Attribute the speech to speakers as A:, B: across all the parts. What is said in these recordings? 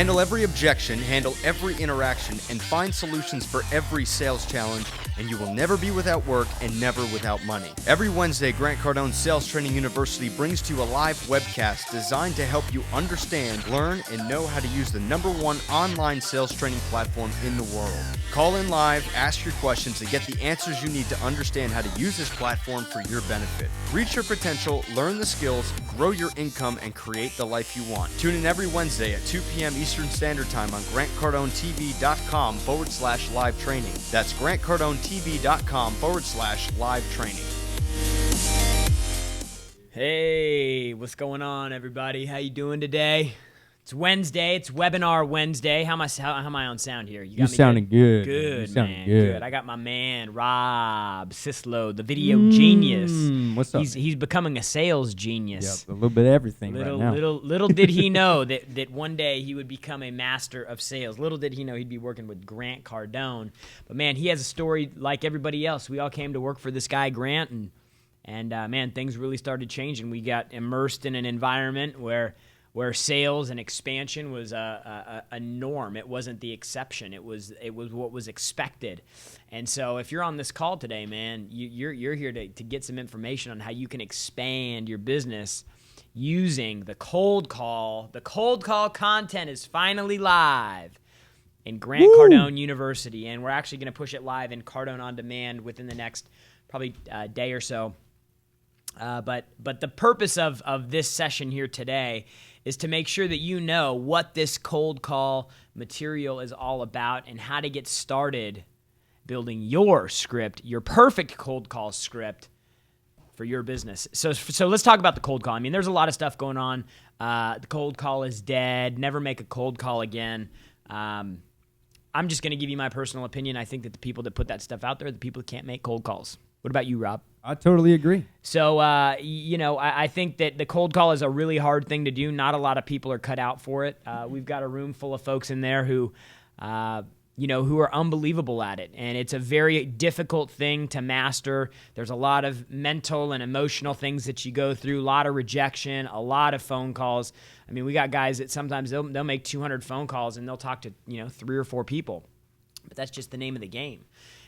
A: Handle every objection, handle every interaction, and find solutions for every sales challenge, and you will never be without work and never without money. Every Wednesday, Grant Cardone Sales Training University brings to you a live webcast designed to help you understand, learn, and know how to use the #1 online sales training platform in the world. Call in live, ask your questions, and get the answers you need to understand how to use this platform for your benefit. Reach your potential, learn the skills, grow your income, and create the life you want. Tune in every Wednesday at 2 p.m. Eastern Standard Time on GrantCardoneTV.com/live training. That's GrantCardoneTV.com/live training.
B: Hey, what's going on, everybody? How you doing today? It's Wednesday. It's Webinar Wednesday. How am I on sound here?
C: You sounding good.
B: Good,
C: man.
B: Good. I got my man, Rob Sislow, the video genius.
C: What's up?
B: He's becoming a sales genius.
C: Yep, a little bit of everything right now.
B: Little did he know that one day he would become a master of sales. Little did he know he'd be working with Grant Cardone. But, man, he has a story like everybody else. We all came to work for this guy, Grant, and man, things really started changing. We got immersed in an environment where sales and expansion was a norm. It wasn't the exception. It was what was expected. And so if you're on this call today, man, you're here to get some information on how you can expand your business using the cold call. The cold call content is finally live in Grant Cardone University, and we're actually going to push it live in Cardone On Demand within the next probably day or so. But the purpose of this session here today is to make sure that you know what this cold call material is all about and how to get started building your script, your perfect cold call script for your business. So let's talk about the cold call. I mean, there's a lot of stuff going on. The cold call is dead. Never make a cold call again. I'm just going to give you my personal opinion. I think that the people that put that stuff out there are the people that can't make cold calls. What about you, Rob?
C: I totally agree.
B: So, I think that the cold call is a really hard thing to do. Not a lot of people are cut out for it. We've got a room full of folks in there who are unbelievable at it. And it's a very difficult thing to master. There's a lot of mental and emotional things that you go through, a lot of rejection, a lot of phone calls. I mean, we got guys that sometimes they'll make 200 phone calls and they'll talk to, 3 or 4 people. But that's just the name of the game.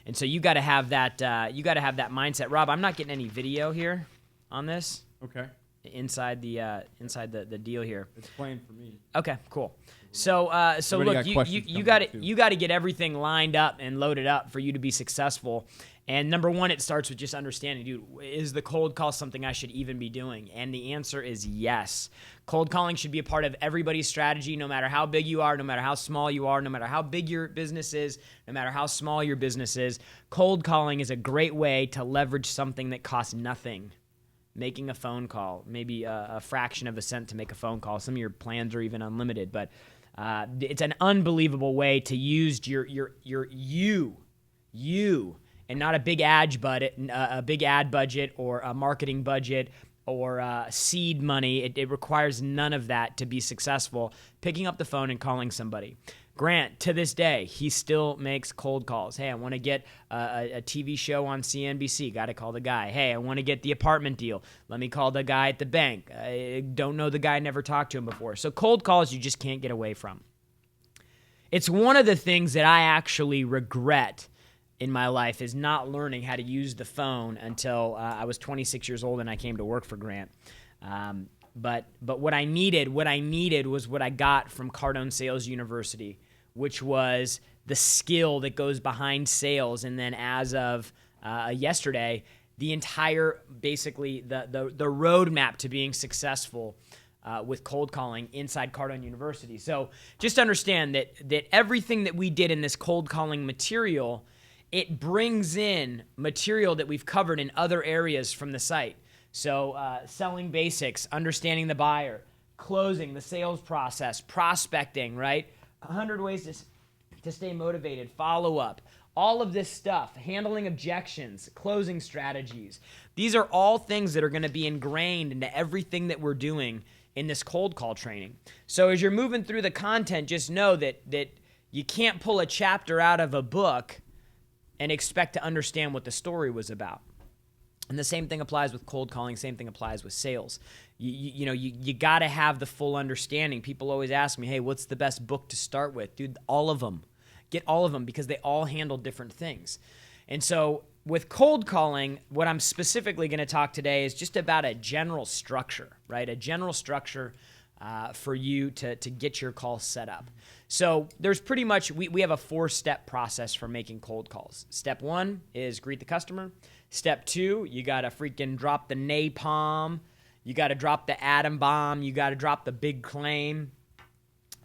B: And so you got to have that. You got to have that mindset. Rob, I'm not getting any video here on this.
C: Okay.
B: Inside the deal here.
C: It's playing for me.
B: Okay, cool. So look, you got to get everything lined up and loaded up for you to be successful. And number one, it starts with just understanding, dude, is the cold call something I should even be doing? And the answer is yes. Cold calling should be a part of everybody's strategy, no matter how big you are, no matter how small you are, no matter how big your business is, no matter how small your business is. Cold calling is a great way to leverage something that costs nothing. Making a phone call, maybe a fraction of a cent to make a phone call. Some of your plans are even unlimited, but it's an unbelievable way to use your and not a big ad budget or a marketing budget or seed money. It requires none of that to be successful. Picking up the phone and calling somebody. Grant, to this day, he still makes cold calls. Hey, I want to get a TV show on CNBC. Got to call the guy. Hey, I want to get the apartment deal. Let me call the guy at the bank. I don't know the guy, never talked to him before. So cold calls you just can't get away from. It's one of the things that I actually regret in my life is not learning how to use the phone until I was 26 years old and I came to work for Grant. But what I needed was what I got from Cardone Sales University, which was the skill that goes behind sales. And then as of yesterday, the entire, basically the roadmap to being successful with cold calling inside Cardone University. So just understand that everything that we did in this cold calling material, it brings in material that we've covered in other areas from the site. So selling basics, understanding the buyer, closing, the sales process, prospecting, right? 100 ways to stay motivated, follow up, all of this stuff, handling objections, closing strategies. These are all things that are going to be ingrained into everything that we're doing in this cold call training. So as you're moving through the content, just know that you can't pull a chapter out of a book and expect to understand what the story was about. And the same thing applies with cold calling. Same thing applies with sales. You got to have the full understanding. People always ask me, hey, what's the best book to start with? Dude, all of them. Get all of them because they all handle different things. And so with cold calling, what I'm specifically going to talk today is just about a general structure, right? A general structure for you to get your call set up. So there's pretty much, we have a 4-step process for making cold calls. Step 1 is greet the customer. Step 2, you got to freaking drop the napalm. You got to drop the atom bomb. You got to drop the big claim.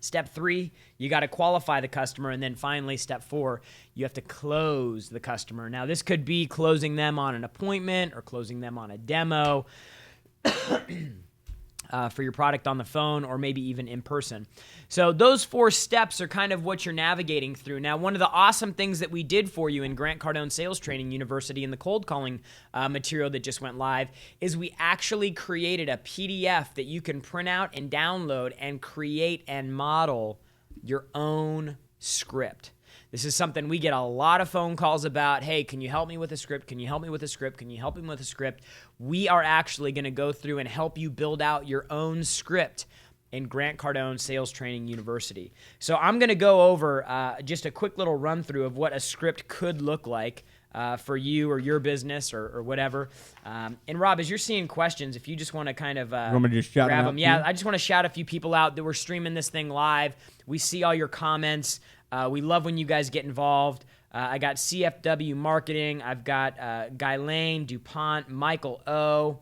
B: Step 3, you got to qualify the customer. And then finally, step 4, you have to close the customer. Now, this could be closing them on an appointment or closing them on a demo for your product on the phone or maybe even in person. So those 4 steps are kind of what you're navigating through. Now, one of the awesome things that we did for you in Grant Cardone Sales Training University in the cold calling material that just went live is we actually created a PDF that you can print out and download and create and model your own script. This is something we get a lot of phone calls about. Hey, can you help me with a script? Can you help me with a script? Can you help me with a script? We are actually going to go through and help you build out your own script in Grant Cardone Sales Training University. So I'm going to go over just a quick little run through of what a script could look like for you or your business or whatever. And Rob, as you're seeing questions, if you just want to kind of
C: want me to just shout
B: grab
C: them
B: them.
C: out
B: Yeah,
C: too?
B: I just want to shout a few people out that we're streaming this thing live. We see all your comments. We love when you guys get involved. I got CFW Marketing. I've got Guy Lane, DuPont, Michael O,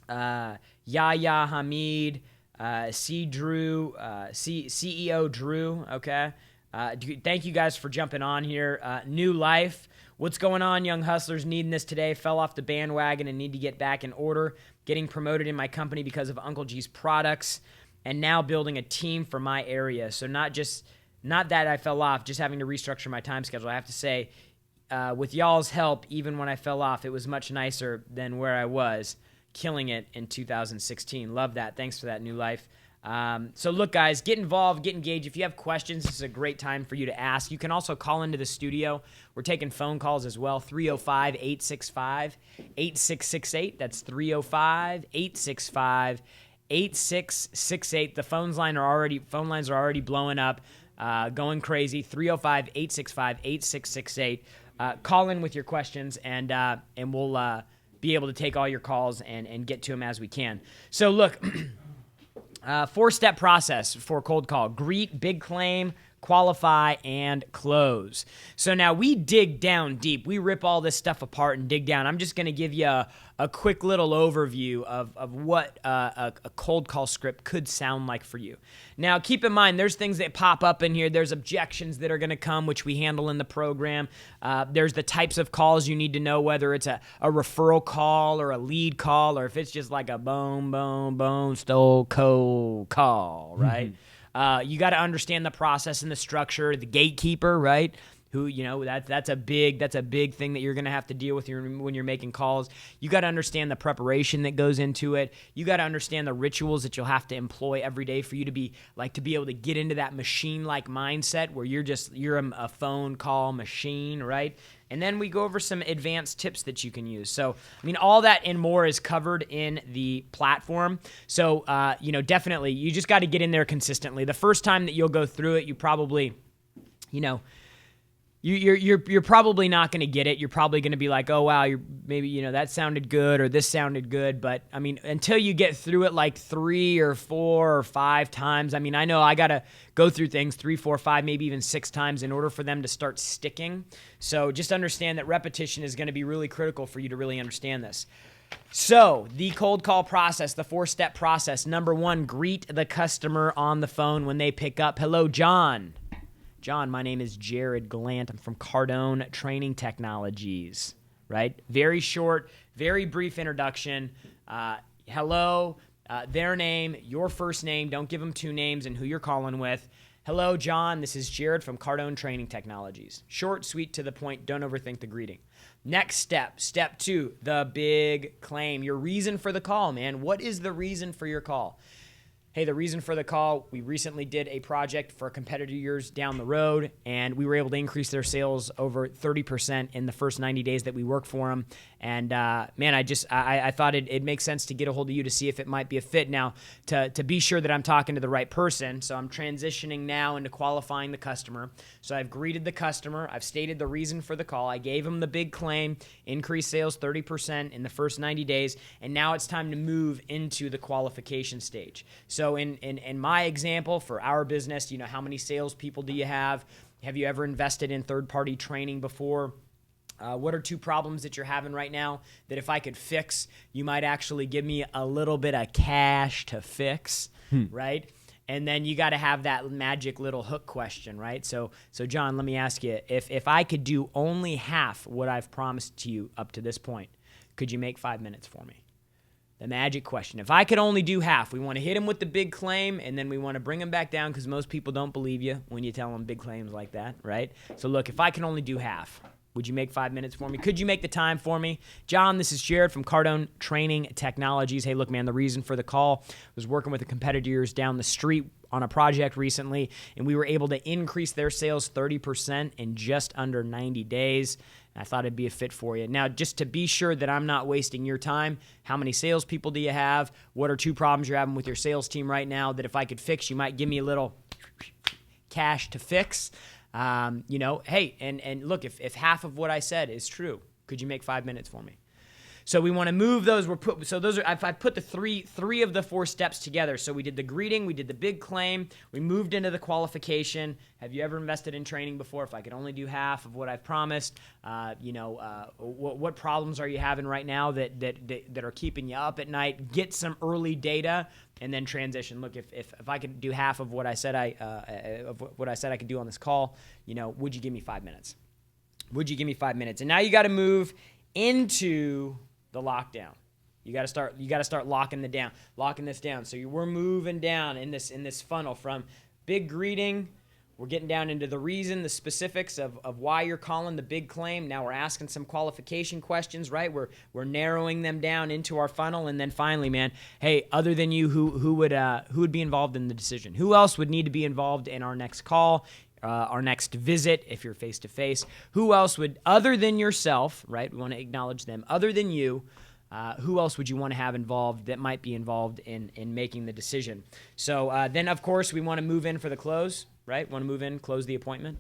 B: Yahya Hamid, CEO Drew. Okay. Thank you guys for jumping on here. New Life. What's going on, young hustlers needing this today? Fell off the bandwagon and need to get back in order. Getting promoted in my company because of Uncle G's products and now building a team for my area. So not that I fell off, just having to restructure my time schedule. I have to say, with y'all's help, even when I fell off, it was much nicer than where I was, killing it in 2016. Love that. Thanks for that, New Life. So look, guys, get involved, get engaged. If you have questions, this is a great time for you to ask. You can also call into the studio. We're taking phone calls as well, 305-865-8668. That's 305-865-8668. The phone lines are already blowing up. Going crazy, 305-865-8668. Call in with your questions, and we'll be able to take all your calls and get to them as we can. So look, 4-step process for cold call: greet, big claim, qualify, and close. So now we dig down deep. We rip all this stuff apart and dig down. I'm just going to give you a quick little overview of what a cold call script could sound like for you. Now, keep in mind, there's things that pop up in here. There's objections that are going to come, which we handle in the program. There's the types of calls you need to know, whether it's a referral call or a lead call, or if it's just like a bone, stole, cold call, right? You got to understand the process and the structure, the gatekeeper, right? Who, that's a big thing that you're going to have to deal with when you're making calls. You got to understand the preparation that goes into it. You got to understand the rituals that you'll have to employ every day for you to be able to get into that machine-like mindset where you're a phone call machine, right? And then we go over some advanced tips that you can use. So, all that and more is covered in the platform. So, definitely, you just got to get in there consistently. The first time that you'll go through it, you probably, You're probably not going to get it. You're probably going to be like, oh, wow, maybe, that sounded good or this sounded good. But, until you get through it like 3 or 4 or 5 times, I know I got to go through things 3, 4, 5, maybe even 6 times in order for them to start sticking. So just understand that repetition is going to be really critical for you to really understand this. So the cold call process, the 4-step process. Number 1, greet the customer on the phone when they pick up. Hello, John. John, my name is Jarrod Glandt. I'm from Cardone Training Technologies, right? Very short, very brief introduction. Hello, their name, your first name. Don't give them 2 names and who you're calling with. Hello, John. This is Jarrod from Cardone Training Technologies. Short, sweet, to the point. Don't overthink the greeting. Next step, step 2, the big claim. Your reason for the call, man. What is the reason for your call? Hey, the reason for the call, we recently did a project for a competitor of yours down the road, and we were able to increase their sales over 30% in the first 90 days that we worked for them. And man, I thought it makes sense to get a hold of you to see if it might be a fit. Now, to be sure that I'm talking to the right person, so I'm transitioning now into qualifying the customer. So I've greeted the customer. I've stated the reason for the call. I gave him the big claim, increased sales 30% in the first 90 days, and now it's time to move into the qualification stage. So in my example for our business, how many salespeople do you have? Have you ever invested in third-party training before? What are 2 problems that you're having right now that if I could fix, you might actually give me a little bit of cash to fix, right? And then you got to have that magic little hook question, right? So John, let me ask you, if I could do only half what I've promised to you up to this point, could you make 5 minutes for me? The magic question. If I could only do half, we want to hit him with the big claim, and then we want to bring him back down because most people don't believe you when you tell them big claims like that, right? So look, if I can only do half, would you make 5 minutes for me? Could you make the time for me? John, this is Jarrod from Cardone Training Technologies. Hey, look, man, the reason for the call was working with a competitor of yours down the street on a project recently, and we were able to increase their sales 30% in just under 90 days. I thought it'd be a fit for you. Now, just to be sure that I'm not wasting your time, how many salespeople do you have? What are 2 problems you're having with your sales team right now that if I could fix, you might give me a little cash to fix? Hey, and look, if half of what I said is true, could you make 5 minutes for me? So we want to move those. I put the three of the 4 steps together. So we did the greeting, we did the big claim, we moved into the qualification. Have you ever invested in training before? If I could only do half of what I've promised, what problems are you having right now that are keeping you up at night? Get some early data and then transition. Look, if I could do half of what I said I could do on this call, would you give me 5 minutes? Would you give me 5 minutes? And now you got to move into the lockdown. You got to start locking this down. So we're moving down in this funnel from big greeting. We're getting down into the reason, the specifics of why you're calling the big claim. Now we're asking some qualification questions, right? We're narrowing them down into our funnel, and then finally, man, hey, other than you, who would be involved in the decision? Who else would need to be involved in our next call? Our next visit, if you're face-to-face, who else would, other than yourself, right? We want to acknowledge them. Other than you, who else would you want to have involved that might be involved in making the decision? So then, of course, we want to move in for the close, right? Want to move in, close the appointment,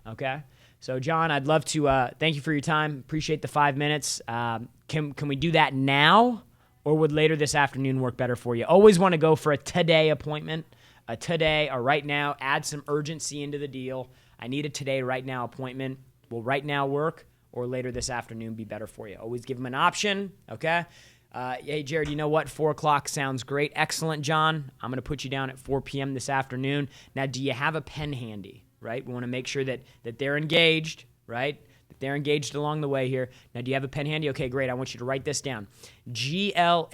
B: okay? So, John, I'd love to thank you for your time. Appreciate the 5 minutes. Can we do that now, or would later this afternoon work better for you? Always want to go for a today appointment. A today or right now, add some urgency into the deal. I need a today, right now appointment. Will right now work or later this afternoon be better for you? Always give them an option, okay? Hey, Jarrod, you know what? 4 o'clock sounds great. Excellent, John. I'm going to put you down at 4 p.m. this afternoon. Now, do you have a pen handy, right? We want to make sure that they're engaged, right? They're engaged along the way here. Now, do you have a pen handy? Okay, great. I want you to write this down. Glandt.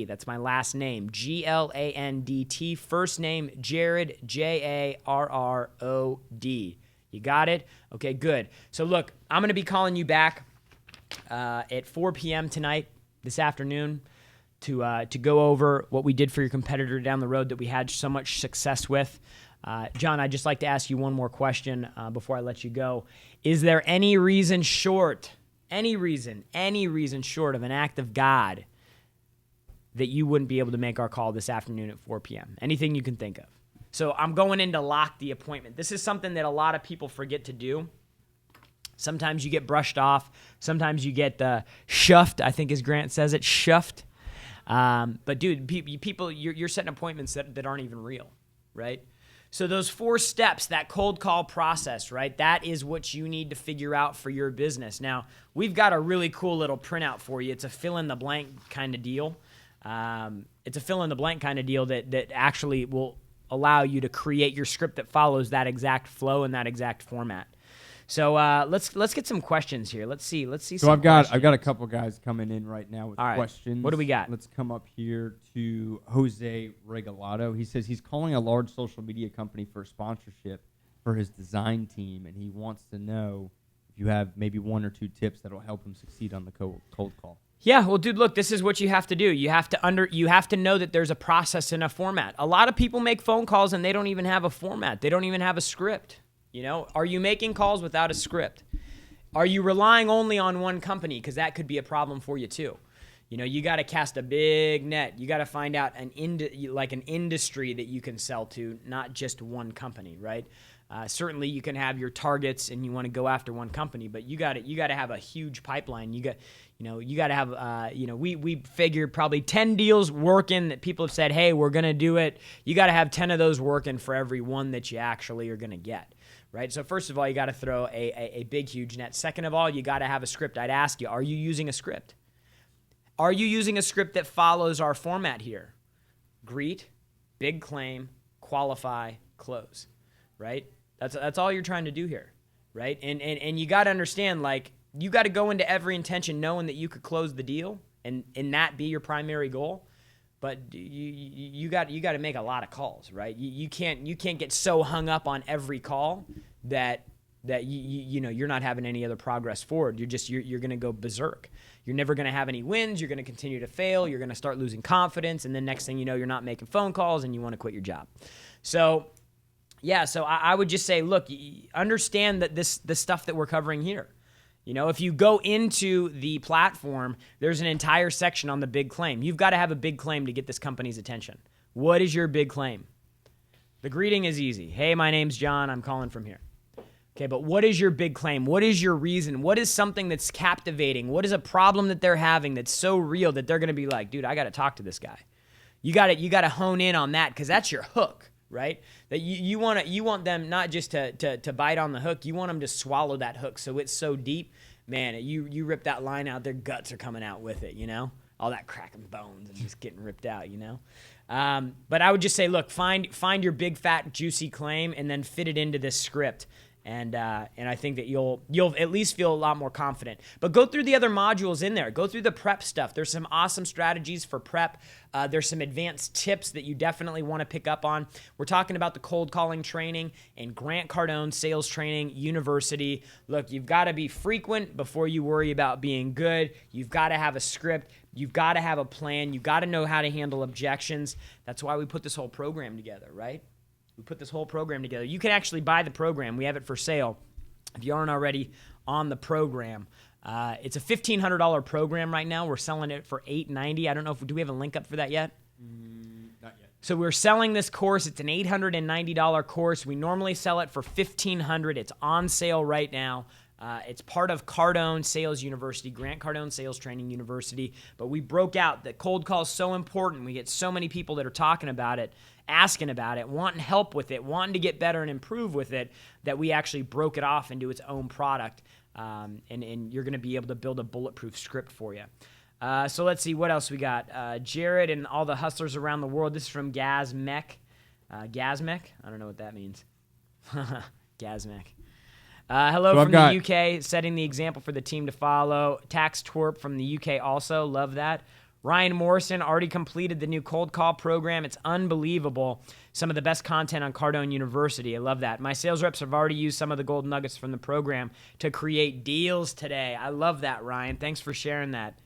B: That's my last name. Glandt. First name, Jarrod, Jarrod. You got it? Okay, good. So, look, I'm going to be calling you back at 4 p.m. tonight, this afternoon, to go over what we did for your competitor down the road that we had so much success with. John, I'd just like to ask you one more question before I let you go. Is there any reason short of an act of God that you wouldn't be able to make our call this afternoon at 4 p.m.? Anything you can think of. So I'm going in to lock the appointment. This is something that a lot of people forget to do. Sometimes you get brushed off. Sometimes you get shuffed, I think as Grant says it, shuffed. But dude, people, you're setting appointments that aren't even real, right? So those 4 steps, that cold call process, right? That is what you need to figure out for your business. Now, we've got a really cool little printout for you. It's a fill-in-the-blank kind of deal. It's a fill-in-the-blank kind of deal that actually will allow you to create your script that follows that exact flow and that exact format. So let's get some questions here. Let's see.
C: So I've got a couple guys coming in right now with questions.
B: What do we got?
C: Let's come up here to Jose Regalado. He says he's calling a large social media company for sponsorship for his design team, and he wants to know if you have maybe 1 or 2 tips that'll help them succeed on the cold call.
B: Yeah, well, dude, look, this is what you have to do. You have to know that there's a process and a format. A lot of people make phone calls and they don't even have a format. They don't even have a script. Are you making calls without a script? Are you relying only on one company? Because that could be a problem for you too. You got to cast a big net. You got to find out an industry that you can sell to, not just one company, right? Certainly, you can have your targets and you want to go after one company, but you got to have a huge pipeline. You got to have we figured probably 10 deals working that people have said, hey, we're gonna do it. You got to have 10 of those working for every one that you actually are gonna get. Right? So first of all, you got to throw a big, huge net. Second of all, you got to have a script. I'd ask you, are you using a script? Are you using a script that follows our format here? Greet, big claim, qualify, close, right? That's all you're trying to do here, right? And you got to understand, you got to go into every intention knowing that you could close the deal and that be your primary goal. But you got to make a lot of calls, right? You can't get so hung up on every call that you're not having any other progress forward. You're going to go berserk. You're never going to have any wins. You're going to continue to fail. You're going to start losing confidence, and then next thing you know, you're not making phone calls and you want to quit your job. So I would just say, look, understand that the stuff that we're covering here. If you go into the platform, there's an entire section on the big claim. You've got to have a big claim to get this company's attention. What is your big claim? The greeting is easy. Hey, my name's John. I'm calling from here. Okay, but what is your big claim? What is your reason? What is something that's captivating? What is a problem that they're having that's so real that they're going to be like, dude, I got to talk to this guy. You got to hone in on that because that's your hook, right? That you want them not just to bite on the hook. You want them to swallow that hook so it's so deep. Man, you rip that line out, their guts are coming out with it, all that cracking bones and just getting ripped out, But I would just say, look, find your big, fat, juicy claim and then fit it into this script. And I think that you'll at least feel a lot more confident. But go through the other modules in there. Go through the prep stuff. There's some awesome strategies for prep. There's some advanced tips that you definitely want to pick up on. We're talking about the cold calling training and Grant Cardone Sales Training University. Look, you've got to be frequent before you worry about being good. You've got to have a script. You've got to have a plan. You've got to know how to handle objections. That's why we put this whole program together, right? We put this whole program together. You can actually buy the program. We have it for sale. If you aren't already on the program, it's a $1,500 program right now. We're selling it for $890. I don't know do we have a link up for that yet?
C: Not yet.
B: So we're selling this course. It's an $890 course. We normally sell it for $1,500. It's on sale right now. It's part of Cardone Sales University, Grant Cardone Sales Training University. But we broke out that cold call is so important. We get so many people that are talking about it, asking about it, wanting help with it, wanting to get better and improve with it, that we actually broke it off into its own product. And you're going to be able to build a bulletproof script for you. So let's see what else we got. Jarrod and all the hustlers around the world. This is from Gazmec. Gazmec? I don't know what that means. Gazmec. Hello from the UK, setting the example for the team to follow. Tax Twerp from the UK also. Love that. Ryan Morrison already completed the new cold call program. It's unbelievable. Some of the best content on Cardone University. I love that. My sales reps have already used some of the gold nuggets from the program to create deals today. I love that, Ryan. Thanks for sharing that.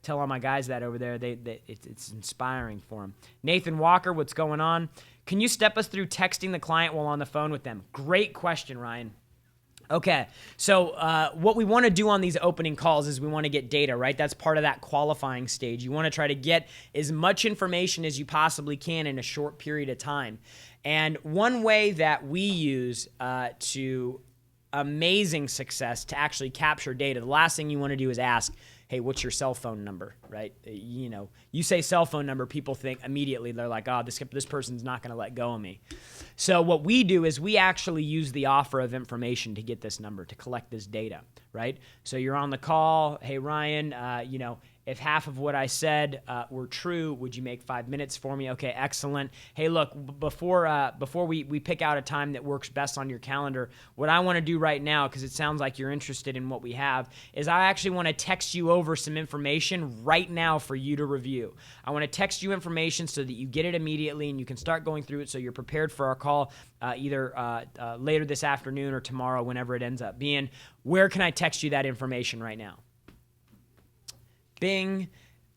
B: Tell all my guys that over there. It's inspiring for them. Nathan Walker, what's going on? Can you step us through texting the client while on the phone with them? Great question, Ryan. Okay, so what we want to do on these opening calls is we want to get data, right? That's part of that qualifying stage. You want to try to get as much information as you possibly can in a short period of time. And one way that we use to amazing success to actually capture data, the last thing you want to do is ask, hey, what's your cell phone number, right? You say cell phone number, people think immediately, they're like, oh, this person's not going to let go of me. So what we do is we actually use the offer of information to get this number, to collect this data, right? So you're on the call, hey, Ryan, If half of what I said were true, would you make 5 minutes for me? Okay, excellent. Hey, look, before we pick out a time that works best on your calendar, what I want to do right now, because it sounds like you're interested in what we have, is I actually want to text you over some information right now for you to review. I want to text you information so that you get it immediately and you can start going through it so you're prepared for our call either later this afternoon or tomorrow, whenever it ends up being. Where can I text you that information right now? Bing.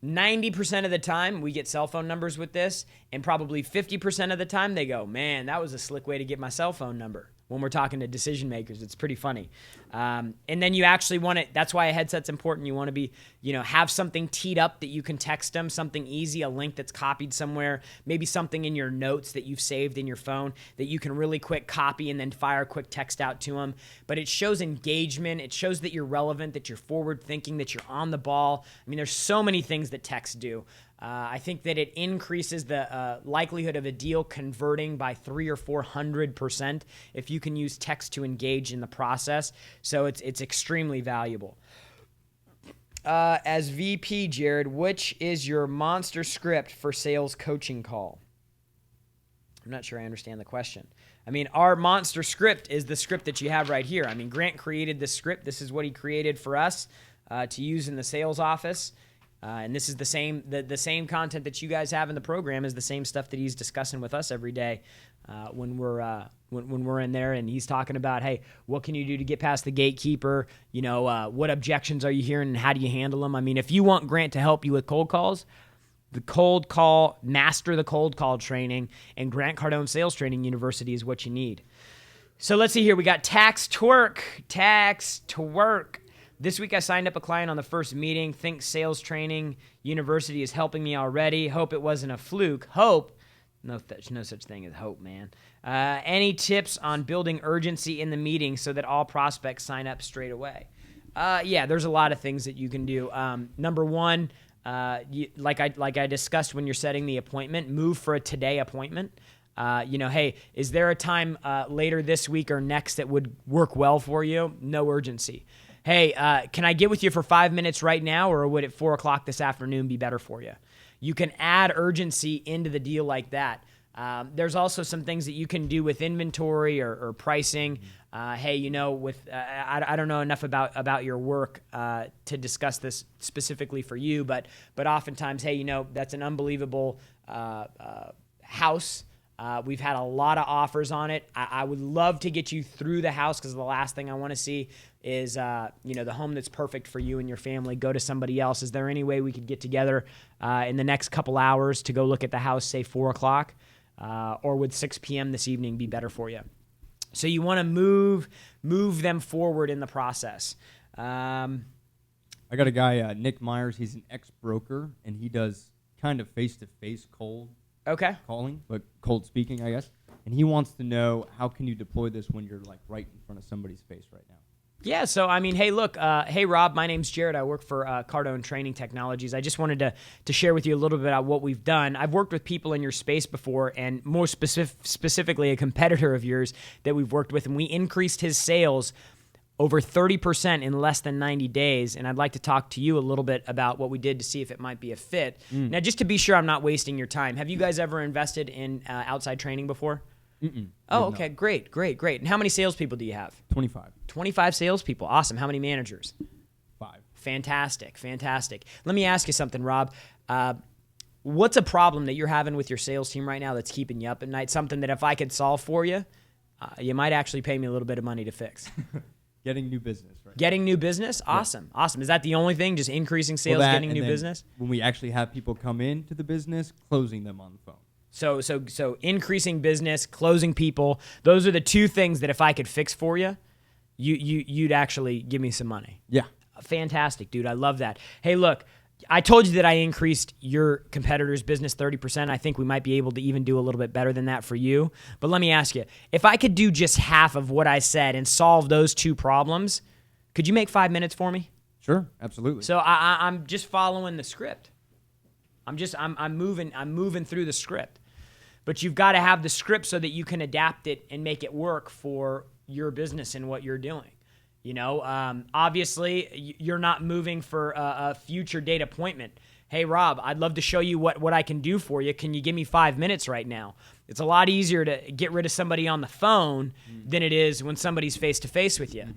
B: 90% of the time we get cell phone numbers with this, and probably 50% of the time they go, man, that was a slick way to get my cell phone number. When we're talking to decision makers, it's pretty funny. And then you actually want it. That's why a headset's important. You want to be, have something teed up that you can text them, something easy, a link that's copied somewhere, maybe something in your notes that you've saved in your phone that you can really quick copy and then fire a quick text out to them. But it shows engagement. It shows that you're relevant, that you're forward thinking, that you're on the ball. I mean, there's so many things that text do. I think that it increases the likelihood of a deal converting by 300 or 400% if you can use text to engage in the process. So it's extremely valuable. As VP, Jarrod, which is your monster script for sales coaching call? I'm not sure I understand the question. I mean, our monster script is the script that you have right here. I mean, Grant created this script. This is what he created for us to use in the sales office. And this is the same content that you guys have in the program is the same stuff that he's discussing with us every day when we're in there, and he's talking about, hey, what can you do to get past the gatekeeper? What objections are you hearing and how do you handle them? I mean, if you want Grant to help you with cold calls, Master the Cold Call training and Grant Cardone Sales Training University is what you need. So let's see here. We got tax to work. This week I signed up a client on the first meeting. Think Sales Training University is helping me already. Hope it wasn't a fluke. Hope? No such thing as hope, man. Any tips on building urgency in the meeting so that all prospects sign up straight away? Yeah, there's a lot of things that you can do. Number one, like I discussed when you're setting the appointment, move for a today appointment. Hey, is there a time later this week or next that would work well for you? No urgency. Hey, can I get with you for 5 minutes right now, or would it 4 o'clock this afternoon be better for you? You can add urgency into the deal like that. There's also some things that you can do with inventory or pricing. Hey, I don't know enough about your work to discuss this specifically for you, but oftentimes, hey, that's an unbelievable house. We've had a lot of offers on it. I would love to get you through the house because the last thing I want to see is, the home that's perfect for you and your family go to somebody else. Is there any way we could get together in the next couple hours to go look at the house, say 4 o'clock, or would 6 p.m. this evening be better for you? So you want to move them forward in the process.
C: I got a guy, Nick Myers. He's an ex-broker, and he does kind of face-to-face cold calling, but cold speaking, I guess. And he wants to know, how can you deploy this when you're like right in front of somebody's face right now?
B: Yeah, so I mean, hey, look, hey, Rob, my name's Jarrod. I work for Cardone Training Technologies. I just wanted to share with you a little bit about what we've done. I've worked with people in your space before, and more specifically a competitor of yours that we've worked with, and we increased his sales over 30% in less than 90 days, and I'd like to talk to you a little bit about what we did to see if it might be a fit. Now, just to be sure I'm not wasting your time, have you guys ever invested in outside training before?
C: Mm-mm.
B: Oh, okay, great. And how many salespeople do you have?
C: 25.
B: 25 salespeople. Awesome. How many managers?
C: 5.
B: Fantastic. Let me ask you something, Rob. What's a problem that you're having with your sales team right now that's keeping you up at night? Something that if I could solve for you, you might actually pay me a little bit of money to fix.
C: Getting new business, right?
B: Getting new business? Awesome.
C: Yeah.
B: Awesome. Is that the only thing? Just increasing sales, getting new business?
C: When we actually have people come into the business, closing them on the phone.
B: So increasing business, closing people, those are the two things that if I could fix for you, you'd actually give me some money.
C: Yeah.
B: Fantastic, dude. I love that. Hey, look, I told you that I increased your competitor's business 30%. I think we might be able to even do a little bit better than that for you. But let me ask you, if I could do just half of what I said and solve those two problems, could you make 5 minutes for me?
C: Sure, absolutely.
B: So I'm just following the script. I'm moving through the script. But you've got to have the script so that you can adapt it and make it work for your business and what you're doing. Obviously, you're not moving for a future date appointment. Hey, Rob, I'd love to show you what I can do for you. Can you give me 5 minutes right now? It's a lot easier to get rid of somebody on the phone than it is when somebody's face-to-face with you.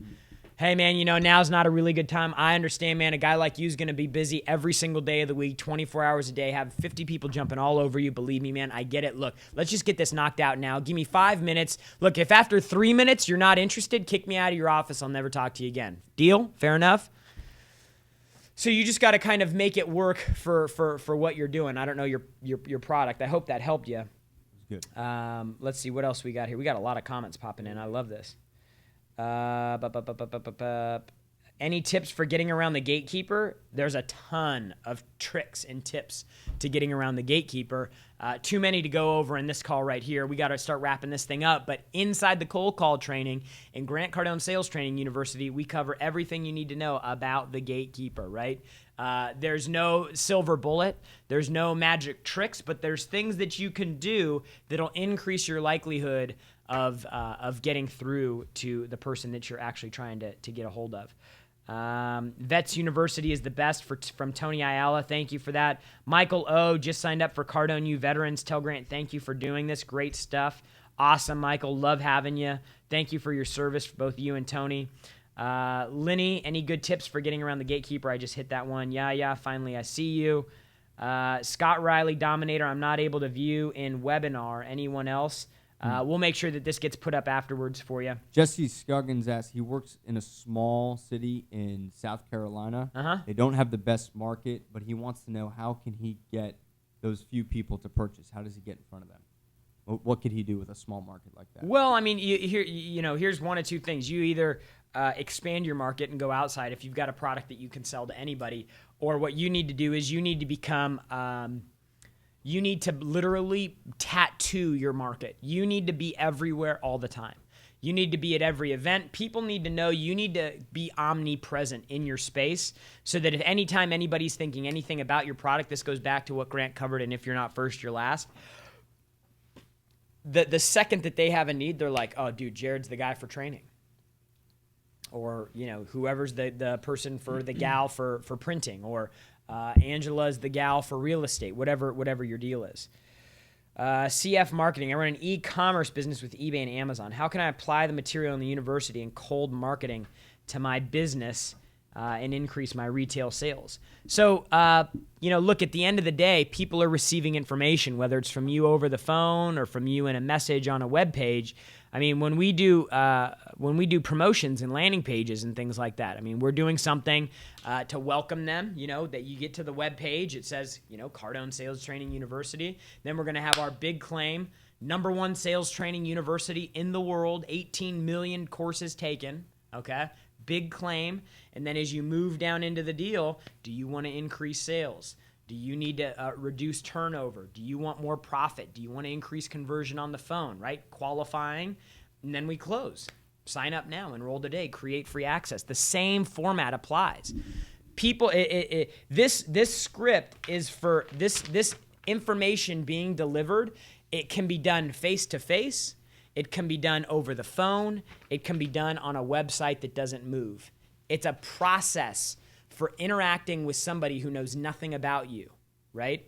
B: Hey, man, now's not a really good time. I understand, man, a guy like you is going to be busy every single day of the week, 24 hours a day, have 50 people jumping all over you. Believe me, man, I get it. Look, let's just get this knocked out now. Give me 5 minutes. Look, if after 3 minutes you're not interested, kick me out of your office. I'll never talk to you again. Deal? Fair enough? So you just got to kind of make it work for what you're doing. I don't know your product. I hope that helped you.
C: Good.
B: Let's see what else we got here. We got a lot of comments popping in. I love this. Any tips for getting around the gatekeeper? There's a ton of tricks and tips to getting around the gatekeeper. Too many to go over in this call right here. We got to start wrapping this thing up. But inside the cold call training in Grant Cardone Sales Training University, we cover everything you need to know about the gatekeeper, right? There's no silver bullet. There's no magic tricks, but there's things that you can do that'll increase your likelihood of getting through to the person that you're actually trying to get a hold of. Vets University is the best from Tony Ayala. Thank you for that. Michael O. just signed up for Cardone U Veterans. Tell Grant, thank you for doing this. Great stuff. Awesome, Michael. Love having you. Thank you for your service, both you and Tony. Linny, any good tips for getting around the gatekeeper? I just hit that one. Yeah, finally I see you. Scott Riley, Dominator, I'm not able to view in webinar. Anyone else? We'll make sure that this gets put up afterwards for you.
C: Jesse Scoggins asks, he works in a small city in South Carolina. They don't have the best market, but he wants to know how can he get those few people to purchase? How does he get in front of them? What could he do with a small market like that?
B: Well, I mean, here's one of two things. You either expand your market and go outside if you've got a product that you can sell to anybody, or what you need to do is you need to become you need to literally tattoo your market. You need to be everywhere all the time. You need to be at every event. People need to know you need to be omnipresent in your space so that if anytime anybody's thinking anything about your product, this goes back to what Grant covered, and if you're not first, you're last. The second that they have a need, they're like, oh, dude, Jarrod's the guy for training. Or, whoever's the person for the gal for printing, or Angela's the gal for real estate, whatever your deal is. CF Marketing. I run an e-commerce business with eBay and Amazon. How can I apply the material in the university and cold marketing to my business and increase my retail sales? So, look, at the end of the day, people are receiving information, whether it's from you over the phone or from you in a message on a web page. I mean, when we do promotions and landing pages and things like that, I mean, we're doing something to welcome them, that you get to the web page. It says, Cardone Sales Training University. Then we're going to have our big claim, #1 sales training university in the world, 18 million courses taken, okay? Big claim. And then as you move down into the deal, do you want to increase sales? Do you need to reduce turnover? Do you want more profit? Do you want to increase conversion on the phone, right? Qualifying, and then we close. Sign up now, enroll today, create free access. The same format applies. People, this script is for this information being delivered. It can be done face-to-face. It can be done over the phone. It can be done on a website that doesn't move. It's a process for interacting with somebody who knows nothing about you, right?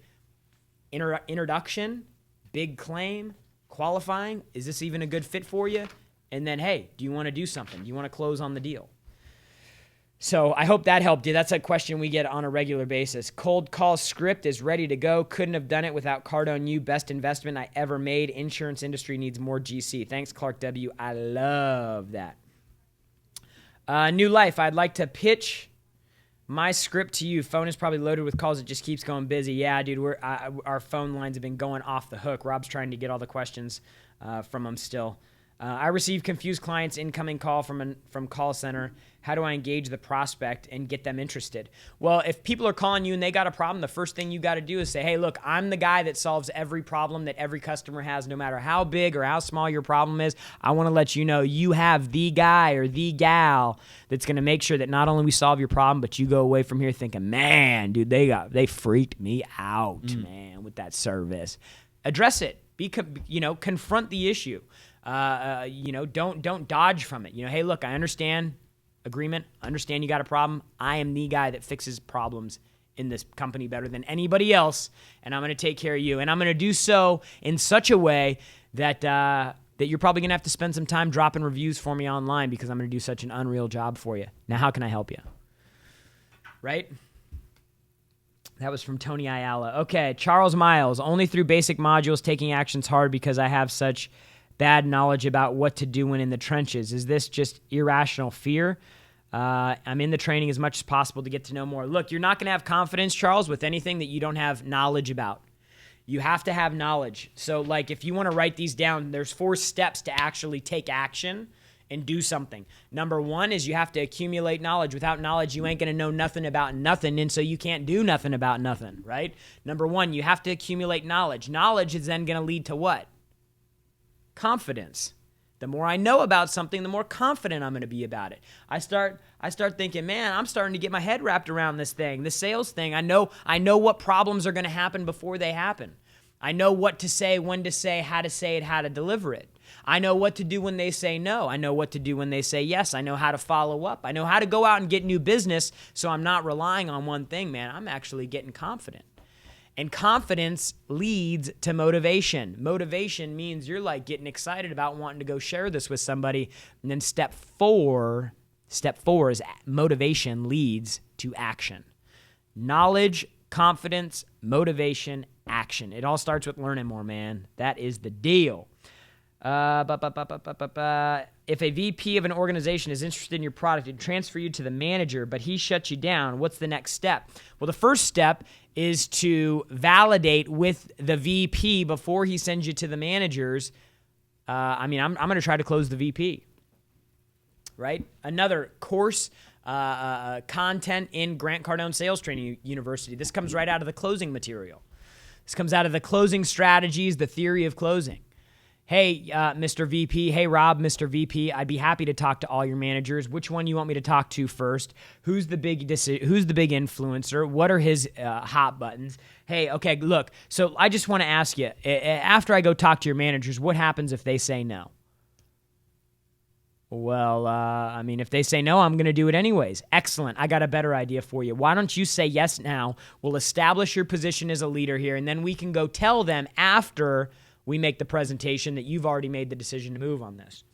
B: Introduction, big claim, qualifying. Is this even a good fit for you? And then, hey, do you want to do something? Do you want to close on the deal? So I hope that helped you. That's a question we get on a regular basis. Cold call script is ready to go. Couldn't have done it without Cardone U. Best investment I ever made. Insurance industry needs more GC. Thanks, Clark W. I love that. New life. I'd like to pitch my script to you. Phone is probably loaded with calls. It just keeps going busy. Yeah, dude, our phone lines have been going off the hook. Rob's trying to get all the questions from them still. I receive confused clients, incoming call from call center. How do I engage the prospect and get them interested? Well, if people are calling you and they got a problem, the first thing you got to do is say, hey, look, I'm the guy that solves every problem that every customer has, no matter how big or how small your problem is. I want to let you know you have the guy or the gal that's going to make sure that not only we solve your problem, but you go away from here thinking, man, dude, they freaked me out, man, with that service. Address it. Confront the issue. Don't dodge from it. Hey, look, I understand Agreement? Understand you got a problem? I am the guy that fixes problems in this company better than anybody else, and I'm going to take care of you. And I'm going to do so in such a way that that you're probably going to have to spend some time dropping reviews for me online because I'm going to do such an unreal job for you. Now, how can I help you? Right? That was from Tony Ayala. Okay, Charles Miles. Only through basic modules taking actions hard because I have such bad knowledge about what to do when in the trenches. Is this just irrational fear? I'm in the training as much as possible to get to know more. Look, you're not going to have confidence, Charles, with anything that you don't have knowledge about. You have to have knowledge. So, like, if you want to write these down, there's 4 steps to actually take action and do something. Number 1 is you have to accumulate knowledge. Without knowledge, you ain't going to know nothing about nothing, and so you can't do nothing about nothing, right? Number 1, you have to accumulate knowledge. Knowledge is then going to lead to what? Confidence. The more I know about something, the more confident I'm going to be about it. I start thinking, man, I'm starting to get my head wrapped around this thing, this sales thing. I know what problems are going to happen before they happen. I know what to say, when to say, how to deliver it. I know what to do when they say no. I know what to do when they say yes. I know how to follow up. I know how to go out and get new business, so I'm not relying on one thing, man. I'm actually getting confident. And confidence leads to motivation. Motivation means you're like getting excited about wanting to go share this with somebody. And then step four is motivation leads to action. Knowledge, confidence, motivation, action. It all starts with learning more, man. That is the deal. If a VP of an organization is interested in your product and transfer you to the manager, but he shuts you down, what's the next step? Well, the first step is to validate with the VP before he sends you to the managers. I'm going to try to close the VP, right? Another course, content in Grant Cardone Sales Training University. This comes right out of the closing material. This comes out of the closing strategies, the theory of closing. Hey, Mr. VP. Hey, Rob, Mr. VP. I'd be happy to talk to all your managers. Which one you want me to talk to first? Who's the big influencer? What are his hot buttons? Hey, okay, look. So I just want to ask you, after I go talk to your managers, what happens if they say no? Well, if they say no, I'm going to do it anyways. Excellent. I got a better idea for you. Why don't you say yes now? We'll establish your position as a leader here, and then we can go tell them after we make the presentation that you've already made the decision to move on this.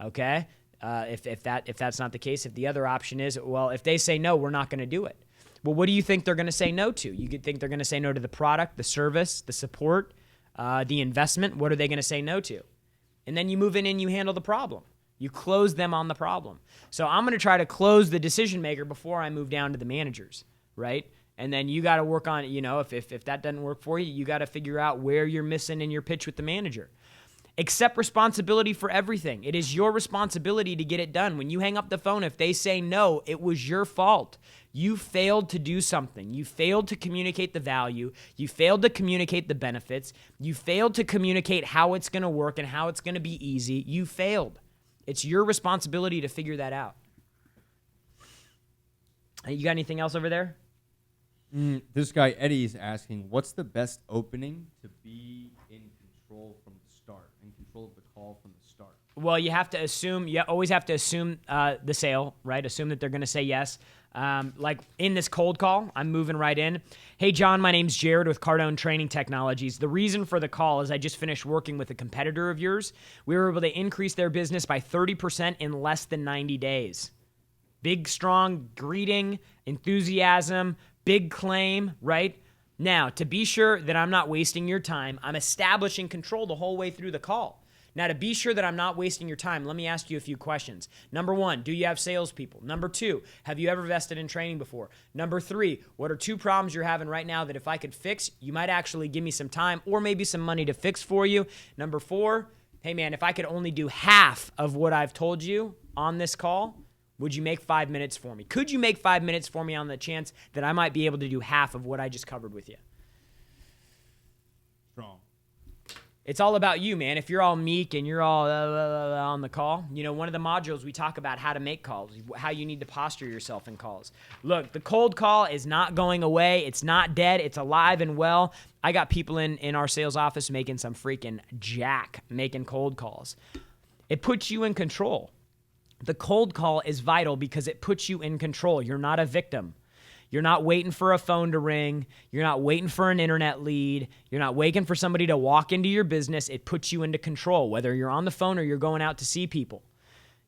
B: Okay? If that's not the case, if the other option is, well, if they say no, we're not going to do it. Well, what do you think they're going to say no to? You could think they're going to say no to the product, the service, the support, the investment. What are they going to say no to? And then you move in and you handle the problem. You close them on the problem. So I'm going to try to close the decision maker before I move down to the managers, right? And then you got to work on, if that doesn't work for you, you got to figure out where you're missing in your pitch with the manager. Accept responsibility for everything. It is your responsibility to get it done. When you hang up the phone, if they say no, it was your fault. You failed to do something. You failed to communicate the value. You failed to communicate the benefits. You failed to communicate how it's going to work and how it's going to be easy. You failed. It's your responsibility to figure that out. You got anything else over there?
C: This guy, Eddie's asking, what's the best opening to be in control from the start, in control of the call from the start?
B: Well, you always have to assume the sale, right? Assume that they're going to say yes. Like in this cold call, I'm moving right in. Hey, John, my name's Jarrod with Cardone Training Technologies. The reason for the call is I just finished working with a competitor of yours. We were able to increase their business by 30% in less than 90 days. Big, strong greeting, enthusiasm, big claim, right? Now, to be sure that I'm not wasting your time, I'm establishing control the whole way through the call. Now, to be sure that I'm not wasting your time, let me ask you a few questions. Number 1, do you have salespeople? Number 2, have you ever invested in training before? Number 3, what are 2 problems you're having right now that if I could fix, you might actually give me some time or maybe some money to fix for you? Number 4, hey man, if I could only do half of what I've told you on this call, would you make 5 minutes for me? Could you make 5 minutes for me on the chance that I might be able to do half of what I just covered with you?
C: Strong.
B: It's all about you, man. If you're all meek and you're all on the call, one of the modules we talk about how to make calls, how you need to posture yourself in calls. Look, the cold call is not going away. It's not dead. It's alive and well. I got people in our sales office making some freaking jack, making cold calls. It puts you in control. The cold call is vital because it puts you in control. You're not a victim. You're not waiting for a phone to ring. You're not waiting for an internet lead. You're not waiting for somebody to walk into your business. It puts you into control, whether you're on the phone or you're going out to see people.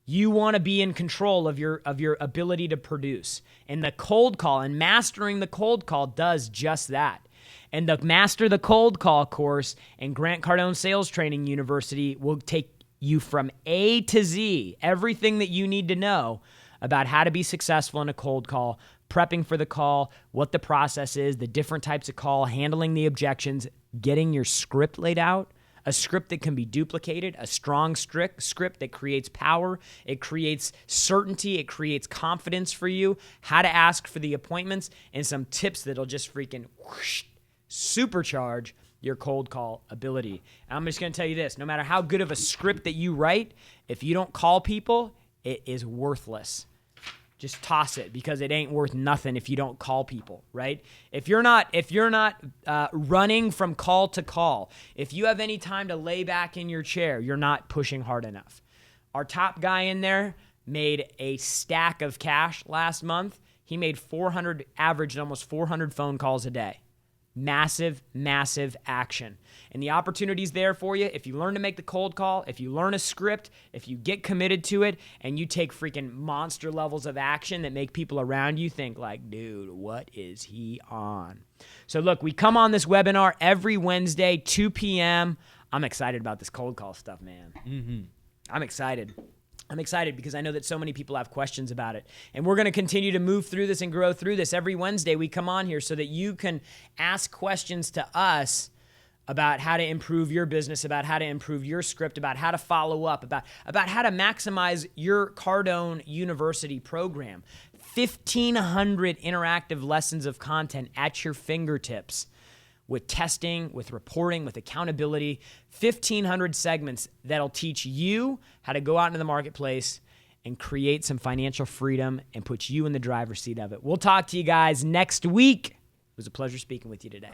B: You want to be in control of your ability to produce. And the cold call and mastering the cold call does just that. And the Master the Cold Call course and Grant Cardone Sales Training University will take you from A to Z, everything that you need to know about how to be successful in a cold call, prepping for the call, what the process is, the different types of call, handling the objections, getting your script laid out, a script that can be duplicated, a strong script that creates power, it creates certainty, it creates confidence for you, how to ask for the appointments, and some tips that'll just freaking whoosh, supercharge your cold call ability. And I'm just going to tell you this, no matter how good of a script that you write, if you don't call people, it is worthless. Just toss it because it ain't worth nothing if you don't call people, right? If you're not running from call to call, if you have any time to lay back in your chair, you're not pushing hard enough. Our top guy in there made a stack of cash last month. He made averaged almost 400 phone calls a day. Massive, massive action. And the opportunity's there for you if you learn to make the cold call, if you learn a script, if you get committed to it, and you take freaking monster levels of action that make people around you think like, dude, what is he on? So look, we come on this webinar every Wednesday, 2 p.m. I'm excited about this cold call stuff, man. Mm-hmm. I'm excited because I know that so many people have questions about it. And we're going to continue to move through this and grow through this. Every Wednesday we come on here so that you can ask questions to us about how to improve your business, about how to improve your script, about how to follow up, about how to maximize your Cardone University program. 1,500 interactive lessons of content at your fingertips, with testing, with reporting, with accountability, 1,500 segments that'll teach you how to go out into the marketplace and create some financial freedom and put you in the driver's seat of it. We'll talk to you guys next week. It was a pleasure speaking with you today.